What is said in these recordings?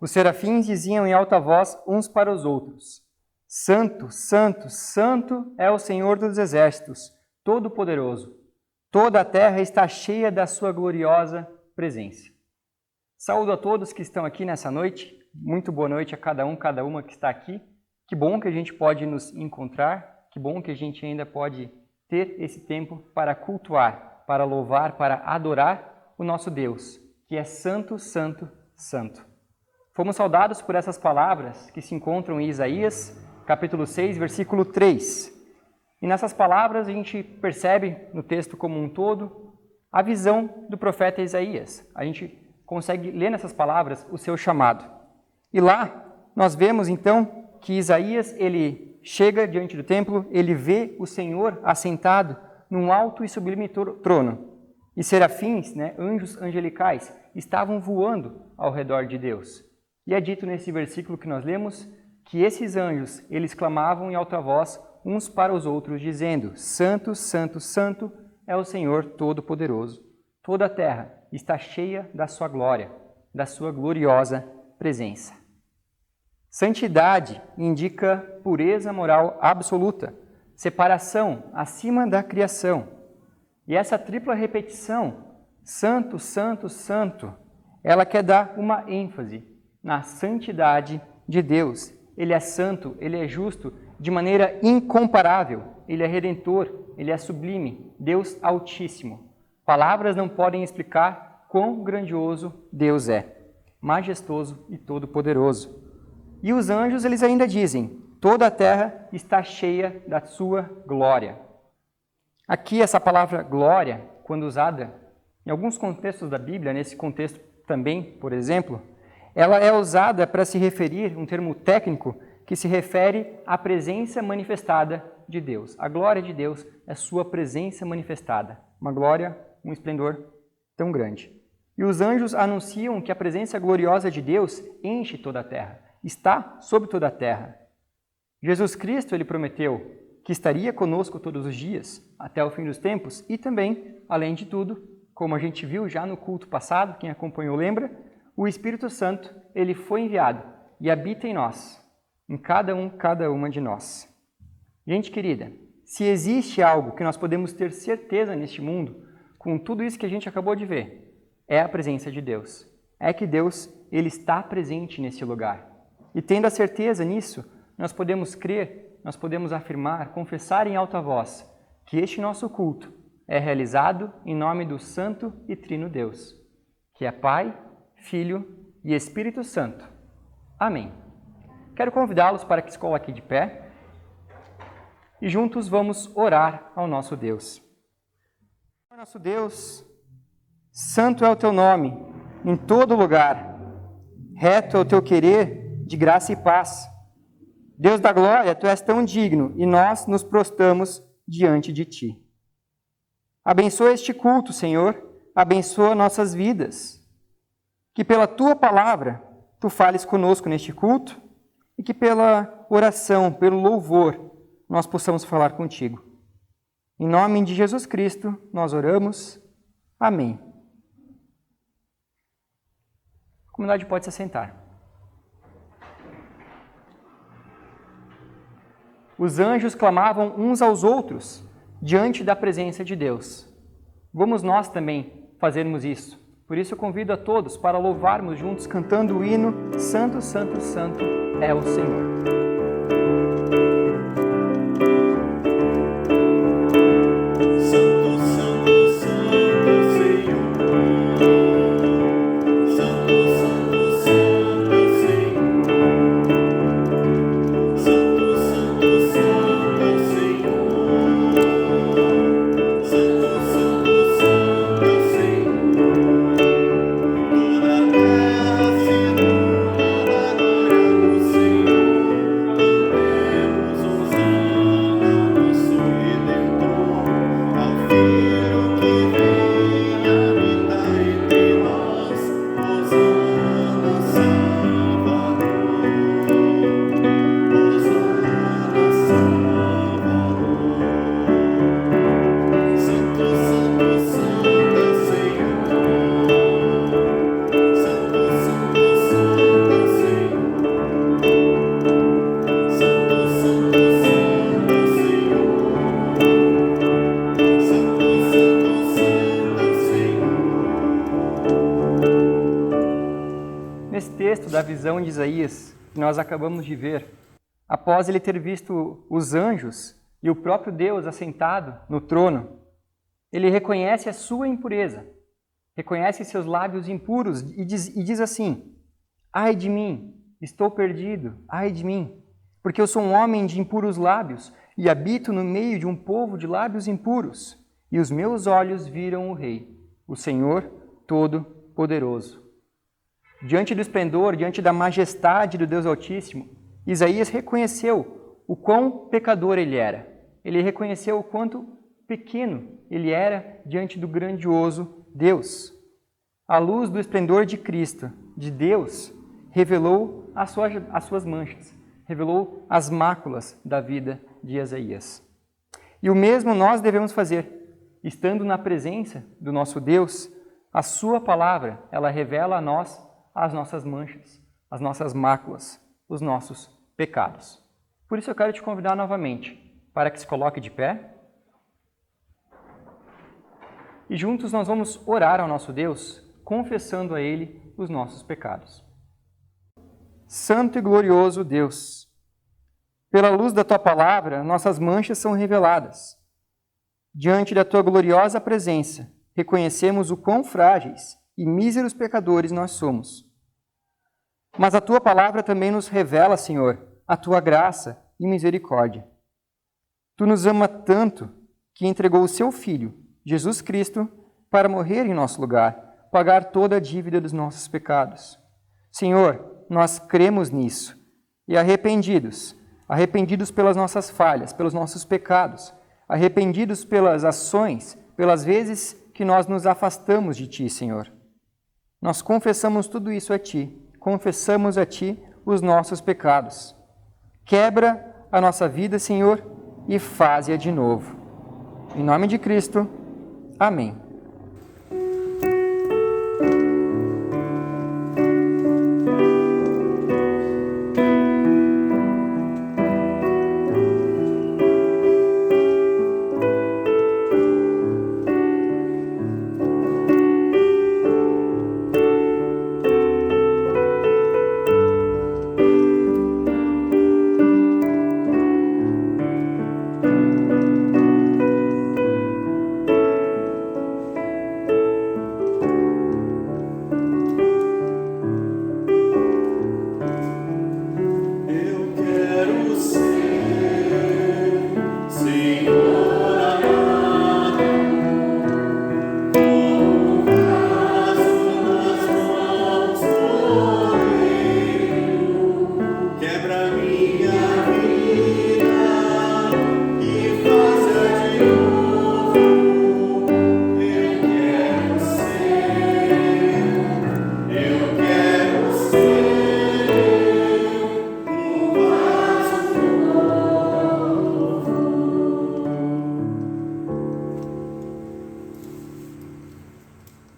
Os serafins diziam em alta voz uns para os outros: Santo, Santo, Santo é o Senhor dos exércitos, Todo-Poderoso. Toda a terra está cheia da sua gloriosa presença. Saúdo a todos que estão aqui nessa noite. Muito boa noite a cada uma que está aqui. Que bom que a gente pode nos encontrar. Que bom que a gente ainda pode ter esse tempo para cultuar, para louvar, para adorar o nosso Deus, que é Santo, Santo, Santo. Fomos saudados por essas palavras que se encontram em Isaías, capítulo 6, versículo 3. E nessas palavras a gente percebe, no texto como um todo, a visão do profeta Isaías. A gente consegue ler nessas palavras o seu chamado. E lá nós vemos então que Isaías, ele chega diante do templo, ele vê o Senhor assentado num alto e sublime trono. E serafins, anjos angelicais, estavam voando ao redor de Deus. E é dito nesse versículo que nós lemos que esses anjos, eles clamavam em alta voz uns para os outros, dizendo: Santo, Santo, Santo é o Senhor Todo-Poderoso. Toda a terra está cheia da sua glória, da sua gloriosa presença. Santidade indica pureza moral absoluta, separação acima da criação. E essa tripla repetição, Santo, Santo, Santo, ela quer dar uma ênfase na santidade de Deus. Ele é santo, ele é justo de maneira incomparável, ele é redentor, ele é sublime, Deus Altíssimo. Palavras não podem explicar quão grandioso Deus é, majestoso e todo-poderoso. E os anjos, eles ainda dizem: toda a terra está cheia da sua glória. Aqui essa palavra glória, quando usada em alguns contextos da Bíblia, nesse contexto também, por exemplo, ela é usada para se referir, um termo técnico, que se refere à presença manifestada de Deus. A glória de Deus é sua presença manifestada. Uma glória, um esplendor tão grande. E os anjos anunciam que a presença gloriosa de Deus enche toda a terra, está sobre toda a terra. Jesus Cristo, ele prometeu que estaria conosco todos os dias, até o fim dos tempos, e também, além de tudo, como a gente viu já no culto passado, quem acompanhou lembra, o Espírito Santo, ele foi enviado e habita em nós, em cada uma de nós. Gente querida, se existe algo que nós podemos ter certeza neste mundo, com tudo isso que a gente acabou de ver, é a presença de Deus. É que Deus, ele está presente nesse lugar. E tendo a certeza nisso, nós podemos crer, nós podemos afirmar, confessar em alta voz que este nosso culto é realizado em nome do Santo e Trino Deus, que é Pai, Filho e Espírito Santo. Amém. Quero convidá-los para que se coloquem de pé e juntos vamos orar ao nosso Deus. Nosso Deus, santo é o teu nome em todo lugar, reto é o teu querer de graça e paz. Deus da glória, tu és tão digno e nós nos prostramos diante de ti. Abençoa este culto, Senhor, abençoa nossas vidas. Que pela tua palavra tu fales conosco neste culto e que pela oração, pelo louvor, nós possamos falar contigo. Em nome de Jesus Cristo, nós oramos. Amém. A comunidade pode se assentar. Os anjos clamavam uns aos outros diante da presença de Deus. Vamos nós também fazermos isso. Por isso eu convido a todos para louvarmos juntos cantando o hino Santo, Santo, Santo é o Senhor. Toda texto da visão de Isaías, que nós acabamos de ver, após ele ter visto os anjos e o próprio Deus assentado no trono, ele reconhece a sua impureza, reconhece seus lábios impuros e diz assim: ai de mim, estou perdido, ai de mim, porque eu sou um homem de impuros lábios e habito no meio de um povo de lábios impuros, e os meus olhos viram o Rei, o Senhor Todo-Poderoso. Diante do esplendor, diante da majestade do Deus Altíssimo, Isaías reconheceu o quão pecador ele era. Ele reconheceu o quanto pequeno ele era diante do grandioso Deus. A luz do esplendor de Cristo, de Deus, revelou as suas manchas, revelou as máculas da vida de Isaías. E o mesmo nós devemos fazer, estando na presença do nosso Deus. A sua palavra, ela revela a nós as nossas manchas, as nossas máculas, os nossos pecados. Por isso eu quero te convidar novamente para que se coloque de pé e juntos nós vamos orar ao nosso Deus, confessando a Ele os nossos pecados. Santo e glorioso Deus, pela luz da Tua palavra, nossas manchas são reveladas. Diante da Tua gloriosa presença, reconhecemos o quão frágeis e míseros pecadores nós somos. Mas a Tua palavra também nos revela, Senhor, a Tua graça e misericórdia. Tu nos ama tanto que entregou o Seu Filho, Jesus Cristo, para morrer em nosso lugar, pagar toda a dívida dos nossos pecados. Senhor, nós cremos nisso e arrependidos pelas nossas falhas, pelos nossos pecados, arrependidos pelas ações, pelas vezes que nós nos afastamos de Ti, Senhor. Nós confessamos tudo isso a Ti, confessamos a Ti os nossos pecados. Quebra a nossa vida, Senhor, e faze-a de novo. Em nome de Cristo, amém.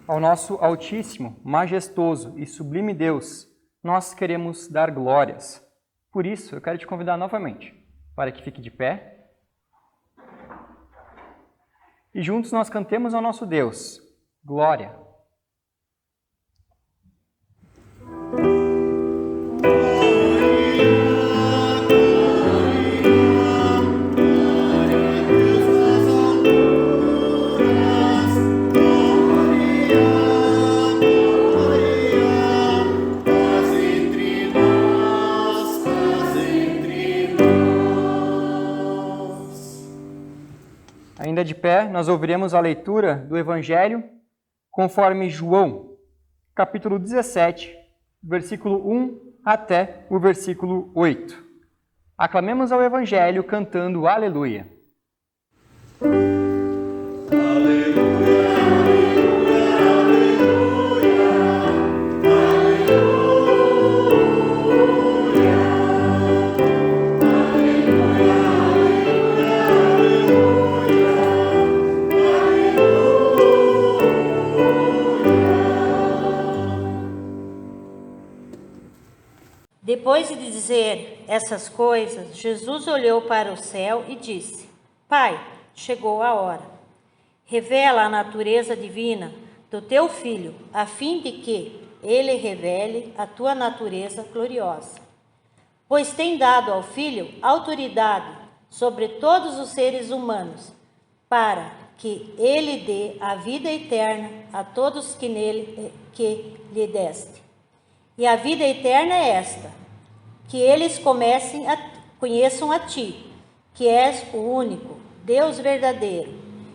Ao nosso altíssimo, majestoso e sublime Deus, nós queremos dar glórias. Por isso, eu quero te convidar novamente para que fique de pé e juntos nós cantemos ao nosso Deus, glória. Ainda de pé, nós ouviremos a leitura do Evangelho conforme João, capítulo 17, versículo 1 até o versículo 8. Aclamemos ao Evangelho cantando Aleluia. Depois de dizer essas coisas, Jesus olhou para o céu e disse: Pai, chegou a hora. Revela a natureza divina do teu Filho, a fim de que, ele revele a tua natureza gloriosa. Pois tem dado ao Filho autoridade sobre todos os seres humanos, para que ele dê a vida eterna a todos que lhe deste. E a vida eterna é esta, que eles conheçam a ti, que és o único Deus verdadeiro,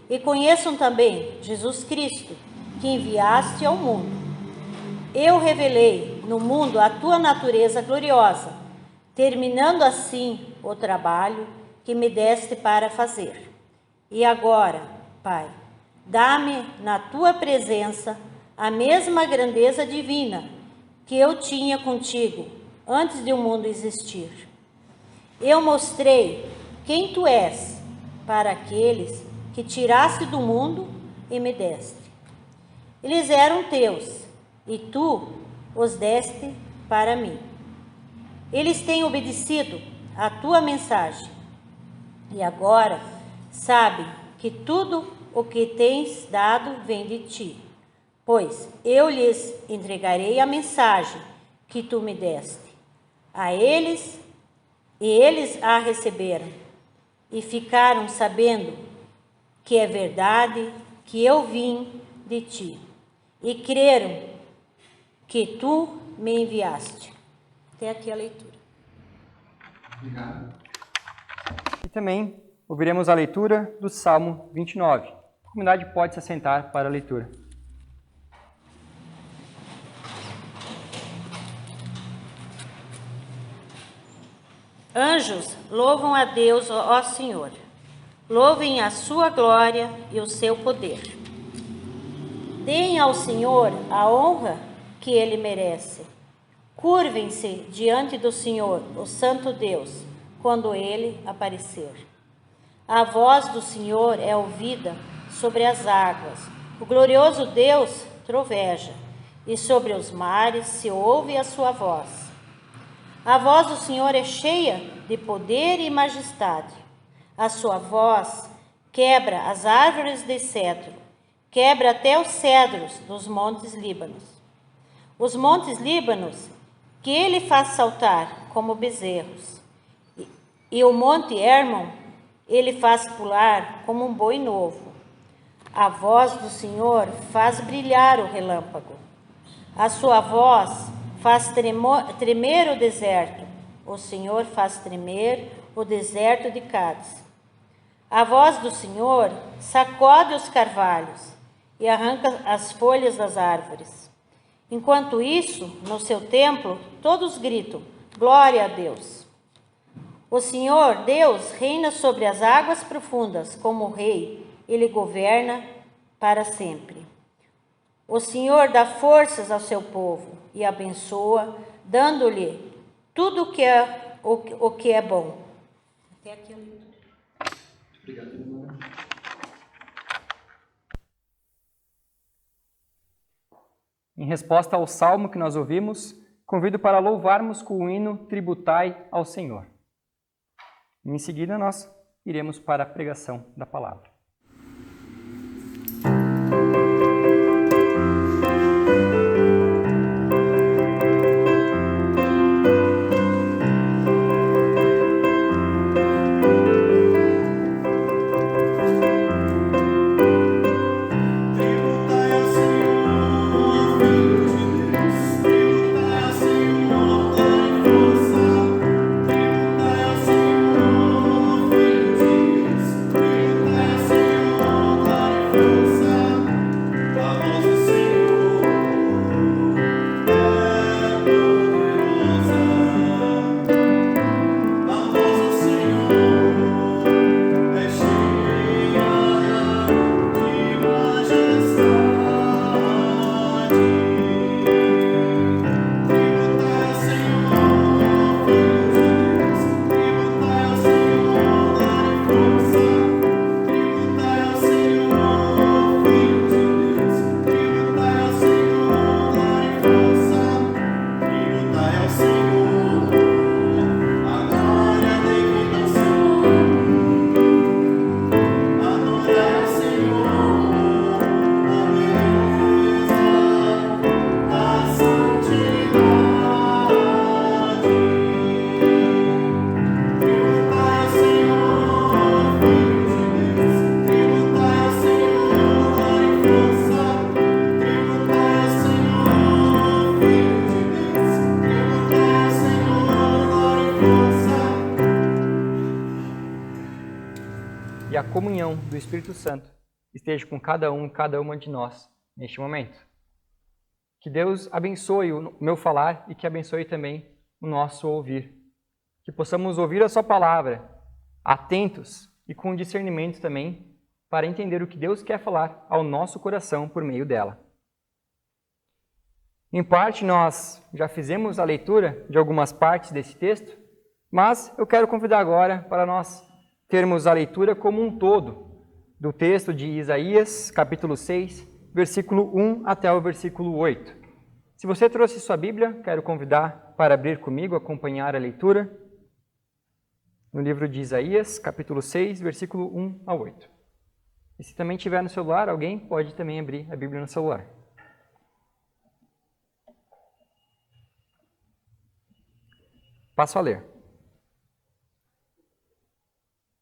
e conheçam também Jesus Cristo, que enviaste ao mundo. Eu revelei no mundo a tua natureza gloriosa, terminando assim o trabalho que me deste para fazer. E agora, Pai, dá-me na tua presença a mesma grandeza divina que eu tinha contigo antes de o mundo existir. Eu mostrei quem tu és para aqueles que tiraste do mundo e me deste. Eles eram teus, e tu os deste para mim. Eles têm obedecido à tua mensagem, e agora sabem que tudo o que tens dado vem de ti, pois eu lhes entregarei a mensagem que tu me deste. A eles, e eles a receberam, e ficaram sabendo que é verdade que eu vim de ti, e creram que tu me enviaste. Até aqui a leitura. Obrigado. E também ouviremos a leitura do Salmo 29. A comunidade pode se assentar para a leitura. Anjos, louvam a Deus, ó Senhor. Louvem a sua glória e o seu poder. Deem ao Senhor a honra que ele merece. Curvem-se diante do Senhor, o Santo Deus, quando ele aparecer. A voz do Senhor é ouvida sobre as águas. O glorioso Deus troveja, e sobre os mares se ouve a sua voz. A voz do Senhor é cheia de poder e majestade. A sua voz quebra as árvores de cedro, quebra até os cedros dos montes Líbanos. Os montes Líbanos que ele faz saltar como bezerros, e o monte Hermon ele faz pular como um boi novo. A voz do Senhor faz brilhar o relâmpago. A sua voz faz tremer o deserto. O Senhor faz tremer o deserto de Cádiz. A voz do Senhor sacode os carvalhos e arranca as folhas das árvores. Enquanto isso, no seu templo, todos gritam: glória a Deus. O Senhor, Deus, reina sobre as águas profundas como rei. Ele governa para sempre. O Senhor dá forças ao seu povo e abençoa, dando-lhe tudo o que é bom. Até aqui a leitura. Obrigado, irmã. Em resposta ao salmo que nós ouvimos, convido para louvarmos com o hino Tributai ao Senhor. Em seguida, nós iremos para a pregação da palavra. Tributai comunhão do Espírito Santo esteja com cada um e cada uma de nós neste momento. Que Deus abençoe o meu falar e que abençoe também o nosso ouvir. Que possamos ouvir a sua palavra, atentos e com discernimento também, para entender o que Deus quer falar ao nosso coração por meio dela. Em parte, nós já fizemos a leitura de algumas partes desse texto, mas eu quero convidar agora para nós termos a leitura como um todo do texto de Isaías, capítulo 6, versículo 1 até o versículo 8. Se você trouxe sua Bíblia, quero convidar para abrir comigo, acompanhar a leitura no livro de Isaías, capítulo 6, versículo 1 a 8. E se também tiver no celular, alguém pode também abrir a Bíblia no celular. Passo a ler.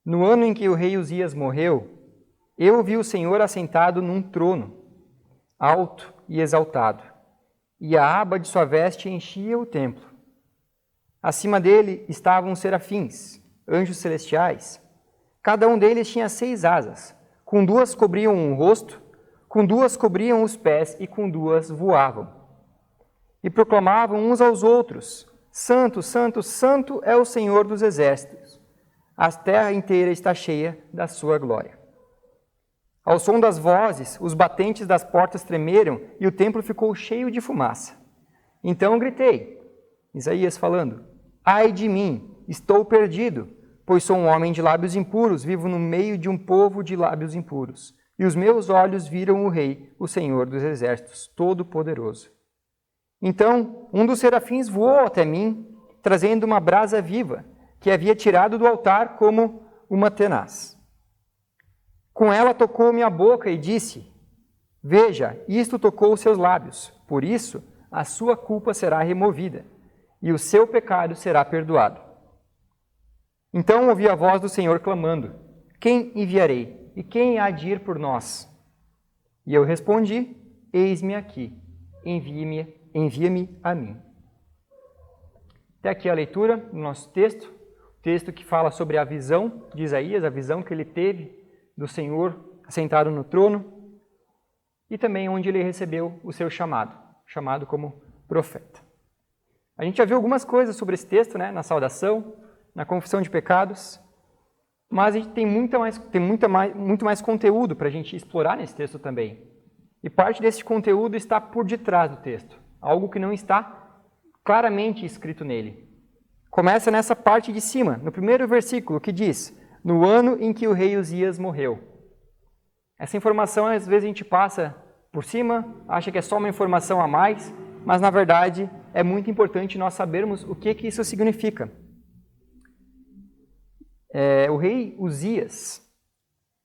No ano em que o rei Uzias morreu, eu vi o Senhor assentado num trono, alto e exaltado, e a aba de sua veste enchia o templo. Acima dele estavam serafins, anjos celestiais. Cada um deles tinha 6 asas, com 2 cobriam o rosto, com 2 cobriam os pés e com 2 voavam. E proclamavam uns aos outros: Santo, Santo, Santo é o Senhor dos exércitos. A terra inteira está cheia da sua glória. Ao som das vozes, os batentes das portas tremeram e o templo ficou cheio de fumaça. Então gritei, Isaías falando: Ai de mim, estou perdido, pois sou um homem de lábios impuros, vivo no meio de um povo de lábios impuros. E os meus olhos viram o Rei, o Senhor dos exércitos, Todo-Poderoso. Então um dos serafins voou até mim, trazendo uma brasa viva, que havia tirado do altar como uma tenaz. Com ela tocou minha boca e disse: Veja, isto tocou os seus lábios, por isso a sua culpa será removida, e o seu pecado será perdoado. Então ouvi a voz do Senhor clamando: Quem enviarei? E quem há de ir por nós? E eu respondi: Eis-me aqui, envia-me a mim. Até aqui a leitura do nosso texto, o texto que fala sobre a visão de Isaías, a visão que ele teve do Senhor sentado no trono, e também onde ele recebeu o seu chamado como profeta. A gente já viu algumas coisas sobre esse texto, né? Na saudação, na confissão de pecados, mas a gente tem muito mais conteúdo para a gente explorar nesse texto também. E parte desse conteúdo está por detrás do texto, algo que não está claramente escrito nele. Começa nessa parte de cima, no primeiro versículo, que diz: no ano em que o rei Uzias morreu. Essa informação, às vezes, a gente passa por cima, acha que é só uma informação a mais, mas, na verdade, é muito importante nós sabermos o que isso significa. O rei Uzias,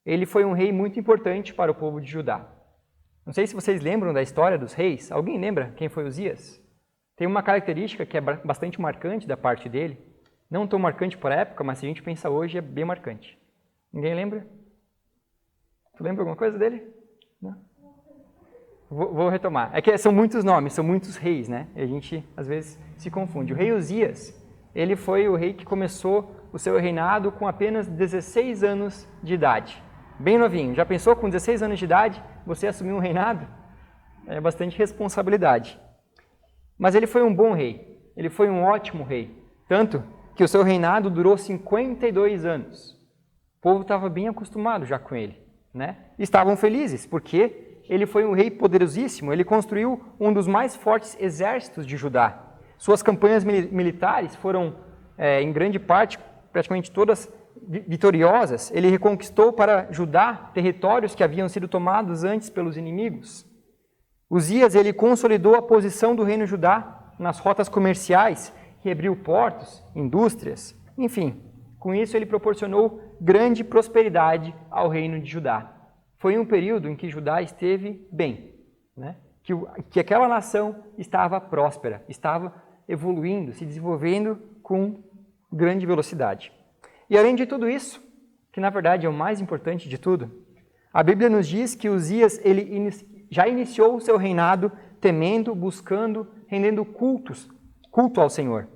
ele foi um rei muito importante para o povo de Judá. Não sei se vocês lembram da história dos reis. Alguém lembra quem foi Uzias? Tem uma característica que é bastante marcante da parte dele. Não tão marcante por época, mas se a gente pensa hoje, é bem marcante. Ninguém lembra? Tu lembra alguma coisa dele? Não? Vou retomar. É que são muitos nomes, são muitos reis, né? E a gente, às vezes, se confunde. O rei Uzias, ele foi o rei que começou o seu reinado com apenas 16 anos de idade. Bem novinho. Já pensou, com 16 anos de idade, você assumir um reinado? É bastante responsabilidade. Mas ele foi um bom rei. Ele foi um ótimo rei. Tanto que o seu reinado durou 52 anos. O povo estava bem acostumado já com ele, né? Estavam felizes, porque ele foi um rei poderosíssimo, ele construiu um dos mais fortes exércitos de Judá. Suas campanhas militares foram, em grande parte, praticamente todas vitoriosas. Ele reconquistou para Judá territórios que haviam sido tomados antes pelos inimigos. Uzias, ele consolidou a posição do reino Judá nas rotas comerciais, reabriu portos, indústrias, enfim. Com isso, ele proporcionou grande prosperidade ao reino de Judá. Foi um período em que Judá esteve bem, né? Que aquela nação estava próspera, estava evoluindo, se desenvolvendo com grande velocidade. E além de tudo isso, que na verdade é o mais importante de tudo, a Bíblia nos diz que Uzias ele já iniciou o seu reinado temendo, buscando, rendendo culto ao Senhor.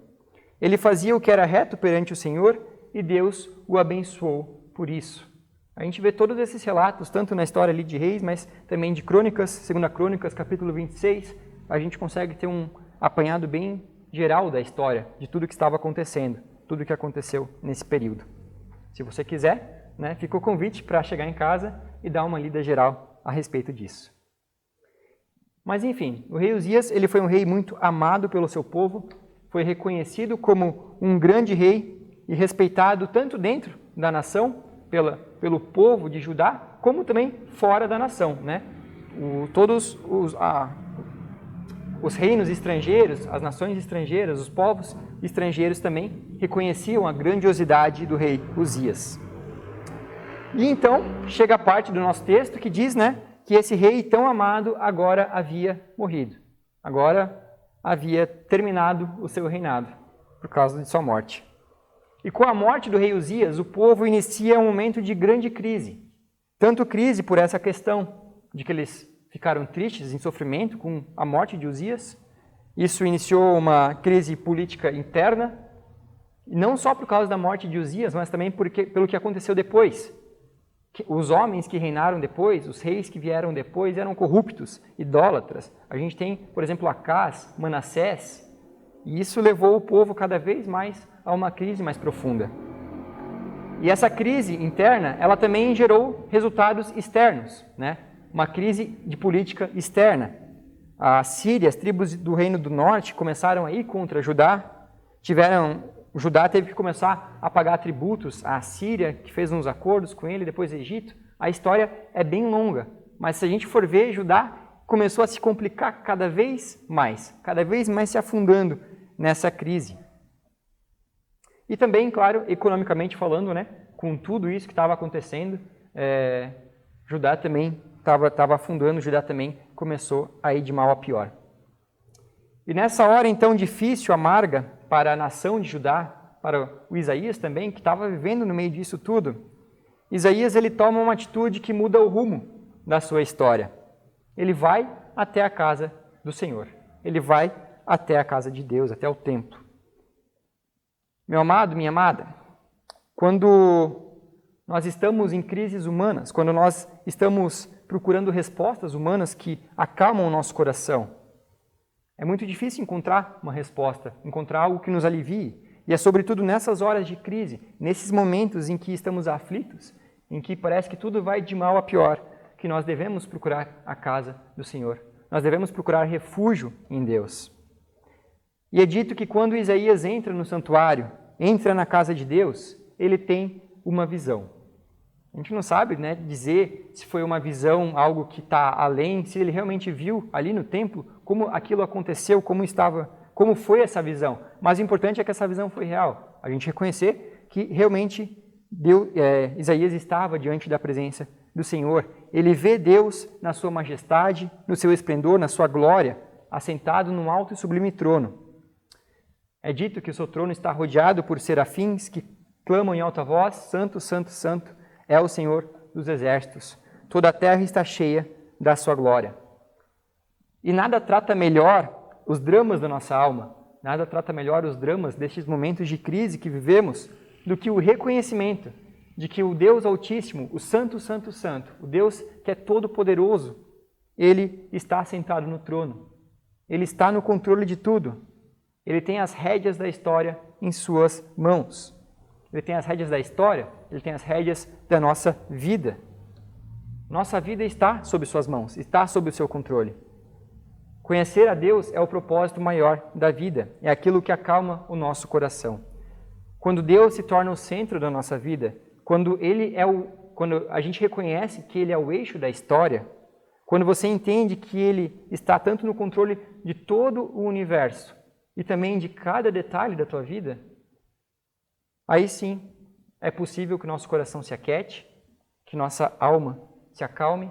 Ele fazia o que era reto perante o Senhor e Deus o abençoou por isso. A gente vê todos esses relatos, tanto na história ali de Reis, mas também de Crônicas, 2 Crônicas, capítulo 26, a gente consegue ter um apanhado bem geral da história, de tudo que estava acontecendo, tudo que aconteceu nesse período. Se você quiser, né, fica o convite para chegar em casa e dar uma lida geral a respeito disso. Mas enfim, o rei Uzias, ele foi um rei muito amado pelo seu povo, foi reconhecido como um grande rei e respeitado tanto dentro da nação, pelo povo de Judá, como também fora da nação, né? Todos os reinos estrangeiros, as nações estrangeiras, os povos estrangeiros também reconheciam a grandiosidade do rei Uzias. E então chega a parte do nosso texto que diz, né, que esse rei tão amado agora havia morrido. Agora havia terminado o seu reinado por causa de sua morte. E com a morte do rei Uzias, o povo inicia um momento de grande crise. Tanto crise por essa questão de que eles ficaram tristes, em sofrimento com a morte de Uzias. Isso iniciou uma crise política interna, não só por causa da morte de Uzias, mas também pelo que aconteceu depois. Os homens que reinaram depois, os reis que vieram depois, eram corruptos, idólatras. A gente tem, por exemplo, Acás, Manassés, e isso levou o povo cada vez mais a uma crise mais profunda. E essa crise interna, ela também gerou resultados externos, né? Uma crise de política externa. A Síria, as tribos do Reino do Norte começaram a ir contra Judá. Judá teve que começar a pagar tributos à Síria, que fez uns acordos com ele, depois Egito. A história é bem longa, mas se a gente for ver, Judá começou a se complicar cada vez mais se afundando nessa crise. E também, claro, economicamente falando, né, com tudo isso que estava acontecendo, Judá também estava afundando, Judá também começou a ir de mal a pior. E nessa hora, então, difícil, amarga, para a nação de Judá, para o Isaías também, que estava vivendo no meio disso tudo, Isaías ele toma uma atitude que muda o rumo da sua história. Ele vai até a casa do Senhor. Ele vai até a casa de Deus, até o templo. Meu amado, minha amada, quando nós estamos em crises humanas, quando nós estamos procurando respostas humanas que acalmam o nosso coração, é muito difícil encontrar uma resposta, encontrar algo que nos alivie. E é sobretudo nessas horas de crise, nesses momentos em que estamos aflitos, em que parece que tudo vai de mal a pior, que nós devemos procurar a casa do Senhor. Nós devemos procurar refúgio em Deus. E é dito que quando Isaías entra no santuário, entra na casa de Deus, ele tem uma visão. A gente não sabe, né, dizer se foi uma visão, algo que está além, se ele realmente viu ali no templo como aquilo aconteceu, como foi essa visão. Mas o importante é que essa visão foi real. A gente reconhecer que realmente Isaías estava diante da presença do Senhor. Ele vê Deus na sua majestade, no seu esplendor, na sua glória, assentado num alto e sublime trono. É dito que o seu trono está rodeado por serafins que clamam em alta voz: Santo, Santo, Santo é o Senhor dos exércitos. Toda a terra está cheia da sua glória. E nada trata melhor os dramas da nossa alma, nada trata melhor os dramas destes momentos de crise que vivemos do que o reconhecimento de que o Deus Altíssimo, o Santo, Santo, Santo, o Deus que é todo-poderoso, Ele está sentado no trono. Ele está no controle de tudo. Ele tem as rédeas da história em suas mãos. Ele tem as rédeas da história, ele tem as rédeas da nossa vida. Nossa vida está sob suas mãos, está sob o seu controle. Conhecer a Deus é o propósito maior da vida, é aquilo que acalma o nosso coração. Quando Deus se torna o centro da nossa vida, quando a gente reconhece que Ele é o eixo da história, quando você entende que Ele está tanto no controle de todo o universo e também de cada detalhe da tua vida, aí sim é possível que o nosso coração se aquiete, que nossa alma se acalme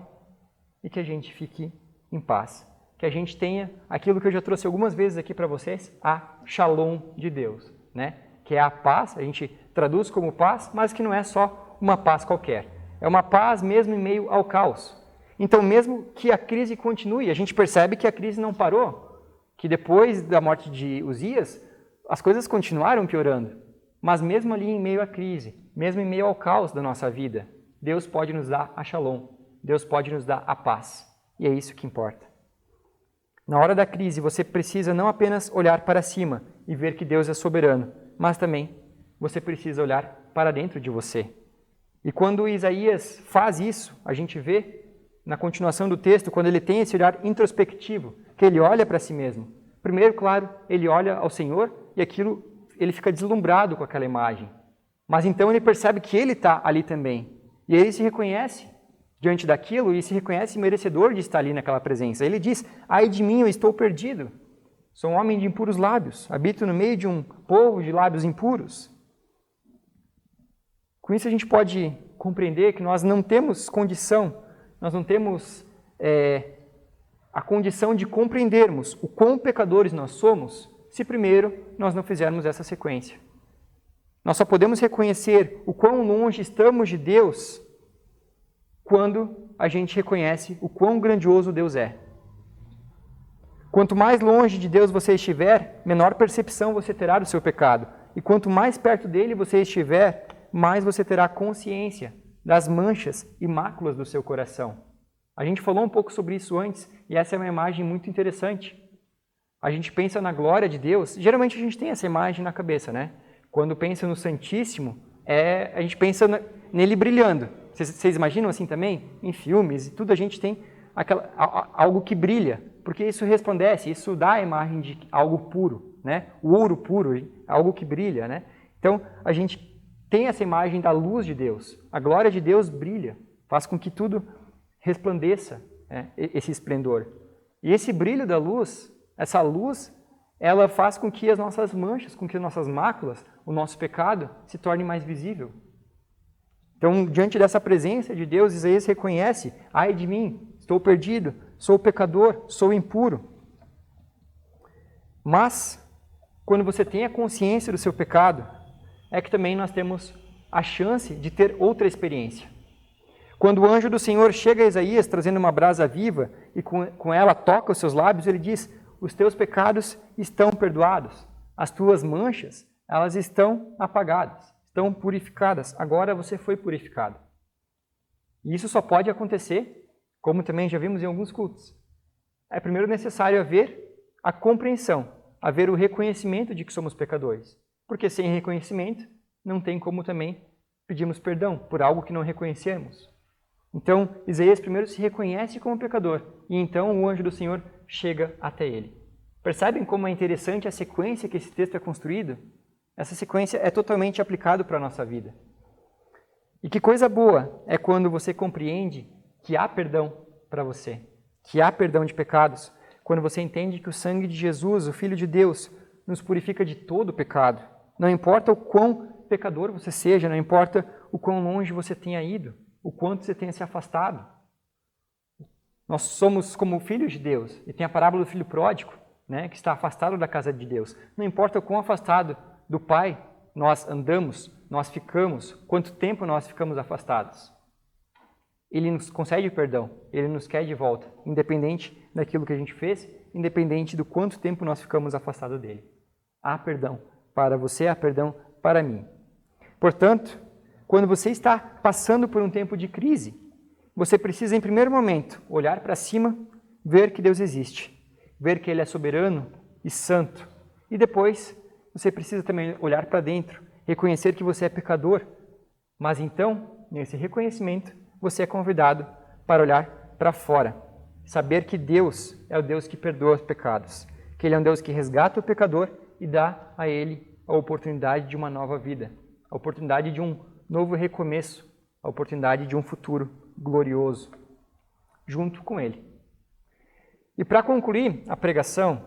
e que a gente fique em paz. Que a gente tenha aquilo que eu já trouxe algumas vezes aqui para vocês, a Shalom de Deus, né? Que é a paz, a gente traduz como paz, mas que não é só uma paz qualquer. É uma paz mesmo em meio ao caos. Então, mesmo que a crise continue, a gente percebe que a crise não parou, que depois da morte de Uzias, as coisas continuaram piorando. Mas mesmo ali em meio à crise, mesmo em meio ao caos da nossa vida, Deus pode nos dar a shalom, Deus pode nos dar a paz. E é isso que importa. Na hora da crise, você precisa não apenas olhar para cima e ver que Deus é soberano, mas também você precisa olhar para dentro de você. E quando Isaías faz isso, a gente vê na continuação do texto, quando ele tem esse olhar introspectivo, que ele olha para si mesmo. Primeiro, claro, ele olha ao Senhor e ele fica deslumbrado com aquela imagem. Mas então ele percebe que ele está ali também. E ele se reconhece diante daquilo e se reconhece merecedor de estar ali naquela presença. Ele diz, ai de mim, eu estou perdido. Sou um homem de impuros lábios, habito no meio de um povo de lábios impuros. Com isso a gente pode compreender que nós não temos condição, nós não temos a condição de compreendermos o quão pecadores nós somos, se primeiro nós não fizermos essa sequência. Nós só podemos reconhecer o quão longe estamos de Deus quando a gente reconhece o quão grandioso Deus é. Quanto mais longe de Deus você estiver, menor percepção você terá do seu pecado. E quanto mais perto dele você estiver, mais você terá consciência das manchas e máculas do seu coração. A gente falou um pouco sobre isso antes, e essa é uma imagem muito interessante. A gente pensa na glória de Deus, geralmente a gente tem essa imagem na cabeça, né? Quando pensa no Santíssimo, a gente pensa nele brilhando. Vocês imaginam assim também? Em filmes e tudo a gente tem algo que brilha, porque isso resplandece, isso dá a imagem de algo puro, né? O ouro puro, algo que brilha, né? Então, a gente tem essa imagem da luz de Deus. A glória de Deus brilha, faz com que tudo resplandeça, né? Esse esplendor. E esse brilho da luz, essa luz, ela faz com que as nossas manchas, com que as nossas máculas, o nosso pecado, se torne mais visível. Então, diante dessa presença de Deus, Isaías reconhece, ai de mim, estou perdido, sou pecador, sou impuro. Mas, quando você tem a consciência do seu pecado, é que também nós temos a chance de ter outra experiência. Quando o anjo do Senhor chega a Isaías trazendo uma brasa viva e com ela toca os seus lábios, ele diz, os teus pecados estão perdoados, as tuas manchas, elas estão apagadas, estão purificadas, agora você foi purificado. E isso só pode acontecer, como também já vimos em alguns cultos. É primeiro necessário haver a compreensão, haver o reconhecimento de que somos pecadores. Porque sem reconhecimento, não tem como também pedirmos perdão por algo que não reconhecemos. Então, Isaías primeiro se reconhece como pecador, e então o anjo do Senhor chega até ele. Percebem como é interessante a sequência que esse texto é construído? Essa sequência é totalmente aplicada para a nossa vida. E que coisa boa é quando você compreende que há perdão para você, que há perdão de pecados, quando você entende que o sangue de Jesus, o Filho de Deus, nos purifica de todo o pecado. Não importa o quão pecador você seja, não importa o quão longe você tenha ido, o quanto você tenha se afastado. Nós somos como filhos de Deus, e tem a parábola do filho pródigo, né, que está afastado da casa de Deus. Não importa o quão afastado do Pai nós andamos, nós ficamos, quanto tempo nós ficamos afastados. Ele nos concede perdão, Ele nos quer de volta, independente daquilo que a gente fez, independente do quanto tempo nós ficamos afastados dele. Há perdão para você, há perdão para mim. Portanto, quando você está passando por um tempo de crise, você precisa, em primeiro momento, olhar para cima, ver que Deus existe, ver que Ele é soberano e santo. E depois, você precisa também olhar para dentro, reconhecer que você é pecador. Mas então, nesse reconhecimento, você é convidado para olhar para fora, saber que Deus é o Deus que perdoa os pecados, que Ele é um Deus que resgata o pecador e dá a ele a oportunidade de uma nova vida, a oportunidade de um novo recomeço, a oportunidade de um futuro glorioso, junto com Ele. E para concluir a pregação,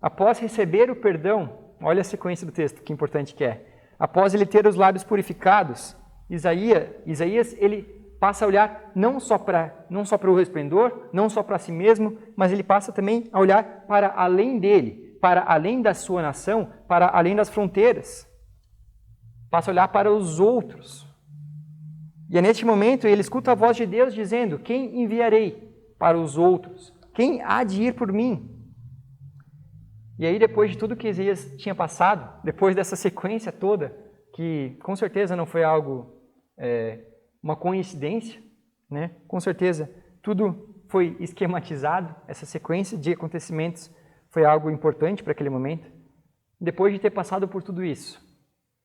após receber o perdão, olha a sequência do texto, que importante que é. Após ele ter os lábios purificados, Isaías ele passa a olhar não só para o resplendor, não só para si mesmo, mas ele passa também a olhar para além dele, para além da sua nação, para além das fronteiras. Passa a olhar para os outros. E é neste momento ele escuta a voz de Deus dizendo, quem enviarei para os outros? Quem há de ir por mim? E aí, depois de tudo que Isaías tinha passado, depois dessa sequência toda, que com certeza não foi algo uma coincidência, né? Com certeza, tudo foi esquematizado, essa sequência de acontecimentos foi algo importante para aquele momento. Depois de ter passado por tudo isso,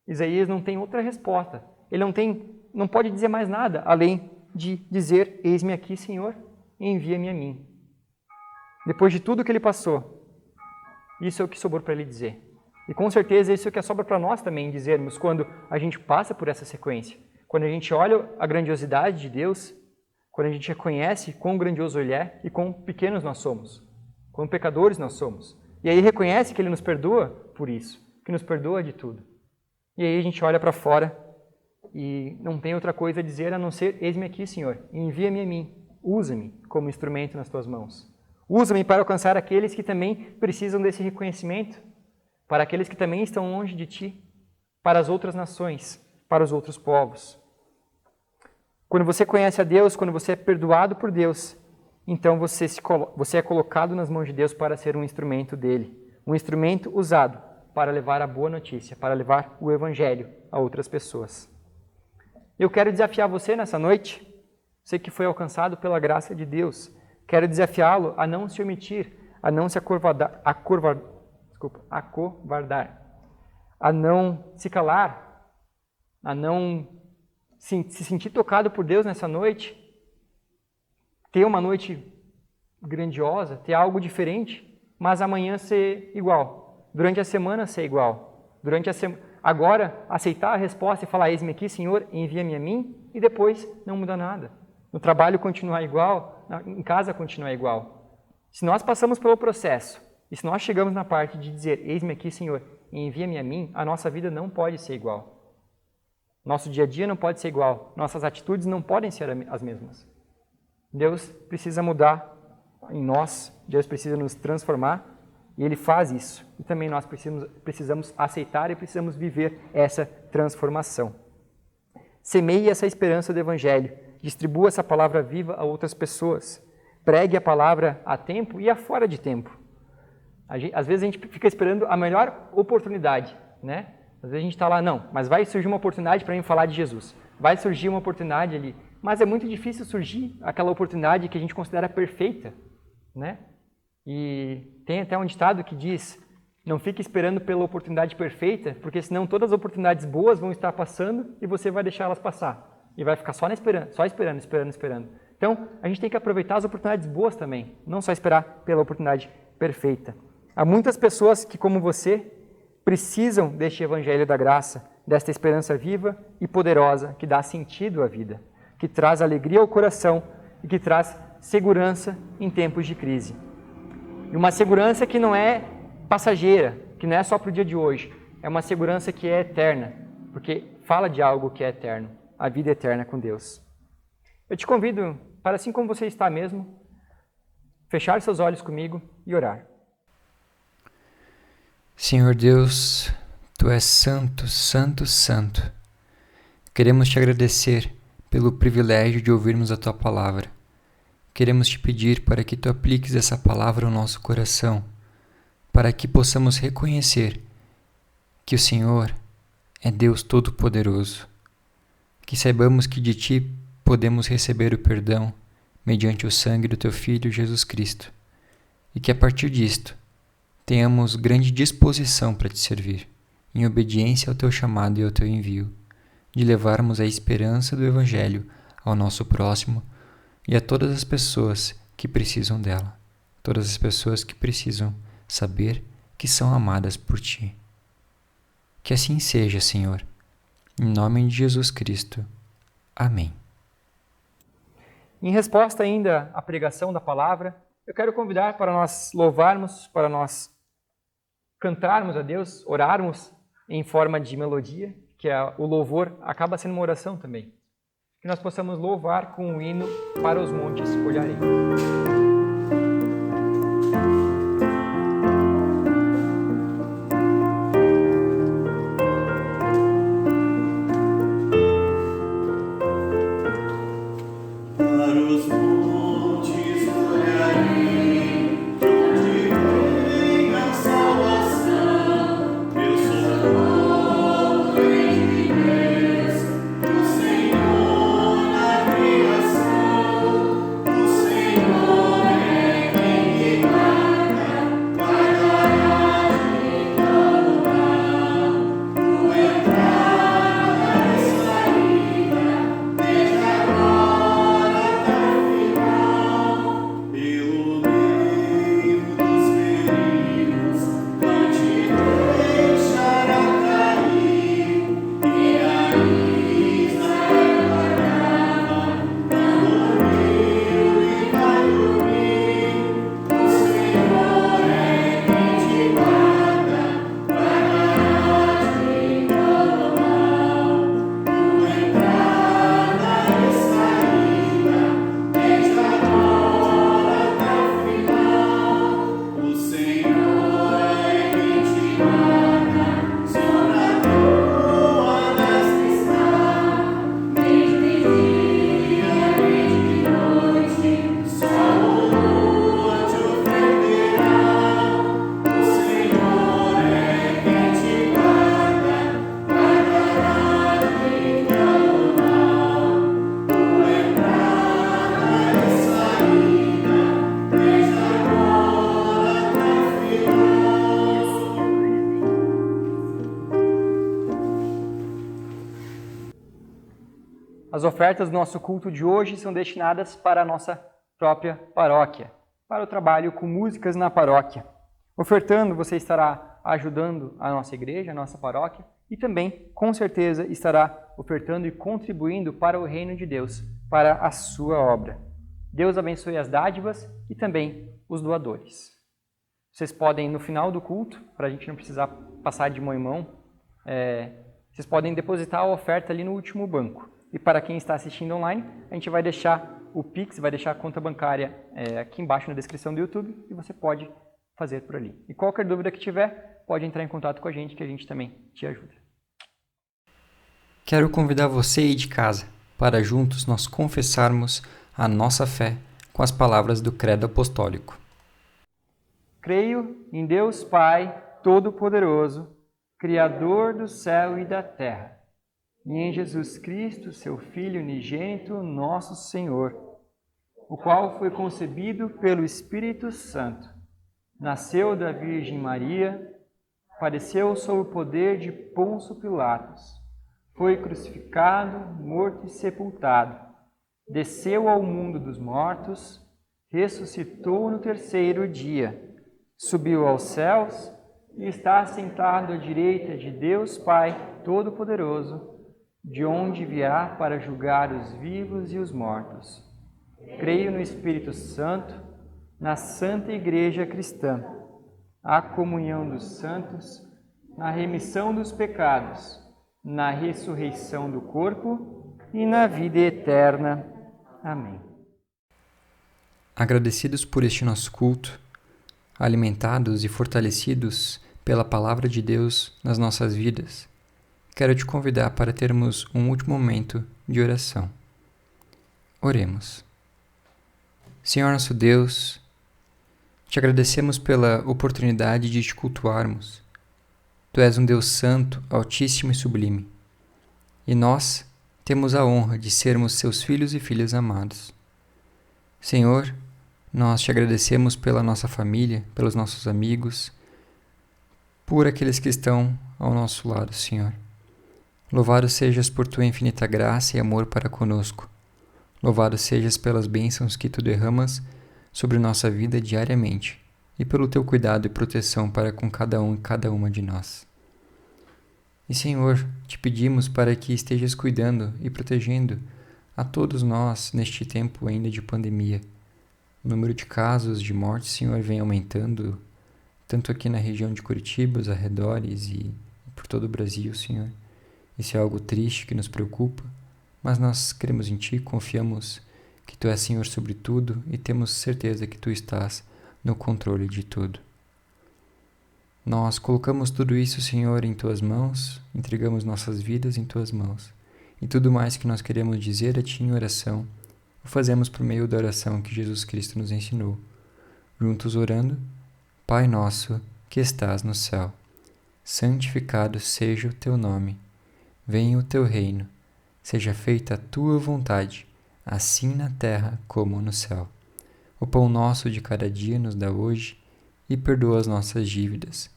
Isaías não tem outra resposta. Ele não pode dizer mais nada além de dizer: eis-me aqui, Senhor, envia-me a mim. Depois de tudo que ele passou, isso é o que sobrou para ele dizer. E com certeza isso é o que sobra para nós também dizermos quando a gente passa por essa sequência. Quando a gente olha a grandiosidade de Deus, quando a gente reconhece quão grandioso Ele é e quão pequenos nós somos, quão pecadores nós somos. E aí reconhece que Ele nos perdoa por isso, que nos perdoa de tudo. E aí a gente olha para fora e não tem outra coisa a dizer a não ser: eis-me aqui, Senhor, envia-me a mim, usa-me como instrumento nas tuas mãos. Usa-me para alcançar aqueles que também precisam desse reconhecimento, para aqueles que também estão longe de ti, para as outras nações, para os outros povos. Quando você conhece a Deus, quando você é perdoado por Deus, então você é colocado nas mãos de Deus para ser um instrumento dele, um instrumento usado para levar a boa notícia, para levar o Evangelho a outras pessoas. Eu quero desafiar você nessa noite, você que foi alcançado pela graça de Deus, quero desafiá-lo a não se omitir, a não se acovardar, a não se calar, a não se sentir tocado por Deus nessa noite, ter uma noite grandiosa, ter algo diferente, mas amanhã ser igual, durante a semana ser igual, agora aceitar a resposta e falar: eis-me aqui, Senhor, envia-me a mim, e depois não muda nada. No trabalho continuar igual, em casa continuar igual. Se nós passamos pelo processo, e se nós chegamos na parte de dizer: eis-me aqui, Senhor, envia-me a mim, a nossa vida não pode ser igual. Nosso dia a dia não pode ser igual. Nossas atitudes não podem ser as mesmas. Deus precisa mudar em nós, Deus precisa nos transformar, e Ele faz isso. E também nós precisamos aceitar e precisamos viver essa transformação. Semeie essa esperança do Evangelho, distribua essa palavra viva a outras pessoas, pregue a palavra a tempo e a fora de tempo. Às vezes a gente fica esperando a melhor oportunidade, né? Às vezes a gente está lá: não, mas vai surgir uma oportunidade para mim falar de Jesus. Vai surgir uma oportunidade ali. Mas é muito difícil surgir aquela oportunidade que a gente considera perfeita, né? E tem até um ditado que diz: não fique esperando pela oportunidade perfeita, porque senão todas as oportunidades boas vão estar passando e você vai deixar elas passar. E vai ficar só esperando. Então, a gente tem que aproveitar as oportunidades boas também, não só esperar pela oportunidade perfeita. Há muitas pessoas que, como você, precisam deste Evangelho da graça, desta esperança viva e poderosa que dá sentido à vida, que traz alegria ao coração e que traz segurança em tempos de crise. E uma segurança que não é passageira, que não é só para o dia de hoje, é uma segurança que é eterna, porque fala de algo que é eterno, a vida eterna com Deus. Eu te convido para, assim como você está mesmo, fechar seus olhos comigo e orar. Senhor Deus, Tu és santo, santo, santo. Queremos Te agradecer pelo privilégio de ouvirmos a Tua palavra. Queremos Te pedir para que Tu apliques essa palavra ao nosso coração, para que possamos reconhecer que o Senhor é Deus Todo-Poderoso, que saibamos que de Ti podemos receber o perdão mediante o sangue do Teu Filho Jesus Cristo, e que a partir disto tenhamos grande disposição para Te servir, em obediência ao Teu chamado e ao Teu envio, de levarmos a esperança do Evangelho ao nosso próximo e a todas as pessoas que precisam dela, todas as pessoas que precisam saber que são amadas por Ti. Que assim seja, Senhor. Em nome de Jesus Cristo. Amém. Em resposta ainda à pregação da palavra, eu quero convidar para nós louvarmos, para nós cantarmos a Deus, orarmos em forma de melodia, que o louvor acaba sendo uma oração também. Que nós possamos louvar com o hino Para os Montes Olharei. Senhor As ofertas do nosso culto de hoje são destinadas para a nossa própria paróquia, para o trabalho com músicas na paróquia. Ofertando, você estará ajudando a nossa igreja, a nossa paróquia, e também, com certeza, estará ofertando e contribuindo para o reino de Deus, para a sua obra. Deus abençoe as dádivas e também os doadores. Vocês podem, no final do culto, para a gente não precisar passar de mão em mão, vocês podem depositar a oferta ali no último banco. E para quem está assistindo online, a gente vai deixar o Pix, vai deixar a conta bancária aqui embaixo na descrição do YouTube e você pode fazer por ali. E qualquer dúvida que tiver, pode entrar em contato com a gente que a gente também te ajuda. Quero convidar você aí de casa para juntos nós confessarmos a nossa fé com as palavras do Credo Apostólico. Creio em Deus Pai Todo-Poderoso, Criador do céu e da terra, e em Jesus Cristo, seu Filho unigênito, nosso Senhor, o qual foi concebido pelo Espírito Santo, nasceu da Virgem Maria, padeceu sob o poder de Pôncio Pilatos, foi crucificado, morto e sepultado, desceu ao mundo dos mortos, ressuscitou no terceiro dia, subiu aos céus e está sentado à direita de Deus Pai Todo-Poderoso, de onde virá para julgar os vivos e os mortos. Creio no Espírito Santo, na Santa Igreja Cristã, a comunhão dos santos, na remissão dos pecados, na ressurreição do corpo e na vida eterna. Amém. Agradecidos por este nosso culto, alimentados e fortalecidos pela Palavra de Deus nas nossas vidas, quero te convidar para termos um último momento de oração. Oremos. Senhor nosso Deus, te agradecemos pela oportunidade de te cultuarmos. Tu és um Deus santo, altíssimo e sublime, e nós temos a honra de sermos seus filhos e filhas amados. Senhor, nós te agradecemos pela nossa família, pelos nossos amigos, por aqueles que estão ao nosso lado, Senhor. Louvado sejas por tua infinita graça e amor para conosco. Louvado sejas pelas bênçãos que tu derramas sobre nossa vida diariamente e pelo teu cuidado e proteção para com cada um e cada uma de nós. E, Senhor, te pedimos para que estejas cuidando e protegendo a todos nós neste tempo ainda de pandemia. O número de casos de morte, Senhor, vem aumentando, tanto aqui na região de Curitiba, os arredores e por todo o Brasil, Senhor. Isso é algo triste que nos preocupa, mas nós cremos em Ti, confiamos que Tu és Senhor sobre tudo e temos certeza que Tu estás no controle de tudo. Nós colocamos tudo isso, Senhor, em Tuas mãos, entregamos nossas vidas em Tuas mãos. E tudo mais que nós queremos dizer a Ti em oração, o fazemos por meio da oração que Jesus Cristo nos ensinou. Juntos orando, Pai nosso que estás no céu, santificado seja o Teu nome. Venha o Teu reino, seja feita a Tua vontade, assim na terra como no céu. O pão nosso de cada dia nos dá hoje e perdoa as nossas dívidas,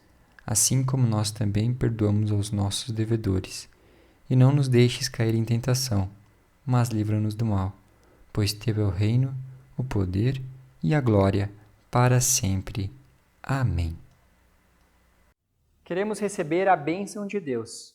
assim como nós também perdoamos aos nossos devedores. E não nos deixes cair em tentação, mas livra-nos do mal, pois Teu é o reino, o poder e a glória para sempre. Amém. Queremos receber a bênção de Deus.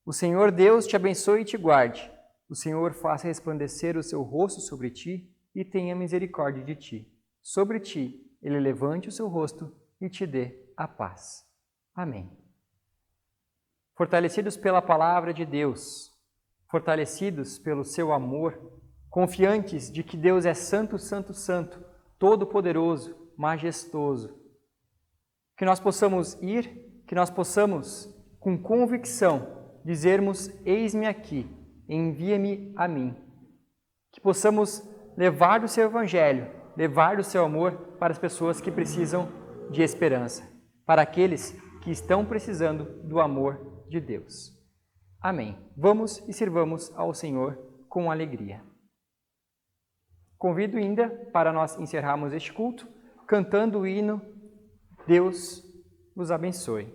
O Senhor Deus te abençoe e te guarde. O Senhor faça resplandecer o seu rosto sobre ti e tenha misericórdia de ti. Sobre ti, Ele levante o seu rosto e te dê a paz. Amém. Fortalecidos pela palavra de Deus, fortalecidos pelo seu amor, confiantes de que Deus é santo, santo, santo, todo-poderoso, majestoso, que nós possamos ir, que nós possamos, com convicção, dizermos: eis-me aqui, envia-me a mim. Que possamos levar do seu evangelho, levar do seu amor para as pessoas que precisam de esperança, para aqueles que estão precisando do amor de Deus. Amém. Vamos e sirvamos ao Senhor com alegria. Convido ainda para nós encerrarmos este culto cantando o hino Deus vos abençoe.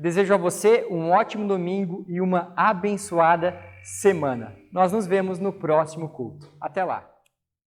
Desejo a você um ótimo domingo e uma abençoada semana. Nós nos vemos no próximo culto. Até lá!